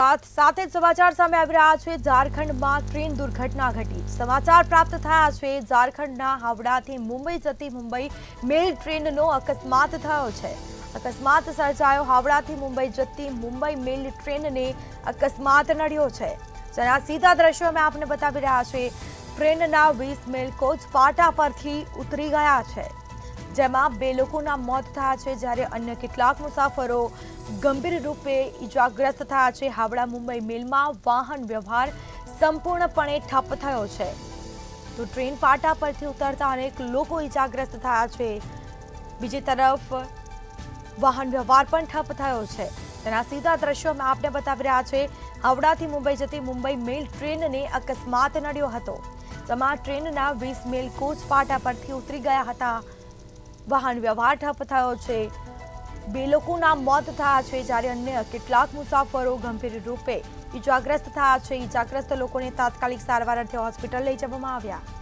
સાથે જ સમાચાર સામે આવી રહ્યા છે। ઝારખંડમાં ટ્રેન દુર્ઘટના ઘટી। સમાચાર પ્રાપ્ત થયા છે ઝારખંડના હાવડાથી મુંબઈ જતી મુંબઈ મેલ ટ્રેનનો અકસ્માત થયો છે। અકસ્માત સર્જાયો। હાવડાથી મુંબઈ જતી મુંબઈ મેલ ટ્રેનને અકસ્માત નડ્યો છે, જેના સીધા દ્રશ્યો અમે આપને બતાવી રહ્યા છે। ટ્રેનના 20 મેલ કોચ પાટા પરથી ઉતરી ગયા છે, જેમાં 2 લોકોના મોત થયા છે, જ્યારે અન્ય કેટલાક મુસાફરો ગંભીર રૂપે ઇજાગ્રસ્ત થયા છે। હાવડા મુંબઈ મેલમાં વાહન વ્યવહાર સંપૂર્ણપણે ઠપ થયો છે, તો ટ્રેન પાટા પરથી ઉતરતા અનેક લોકો ઇજાગ્રસ્ત થયા છે। બીજી તરફ વાહન વ્યવહાર પણ ઠપ થયો છે, તેના સીધા દ્રશ્યો અમે આપને બતાવી રહ્યા છે। હાવડાથી મુંબઈ જતી મુંબઈ મેલ ટ્રેનને અકસ્માત નડ્યો હતો, જેમાં ટ્રેનના 20 મેલ કોચ પાટા પરથી ઉતરી ગયા હતા। વાહન વ્યવહાર ઠપ થયો છે, 2 લોકોના મોત થયા છે, જ્યારે અન્ય કેટલાક મુસાફરો ગંભીર રૂપે ઇજાગ્રસ્ત થયા છે। ઇજાગ્રસ્ત લોકોને તાત્કાલિક સારવાર અર્થે હોસ્પિટલ લઈ જવામાં આવ્યા।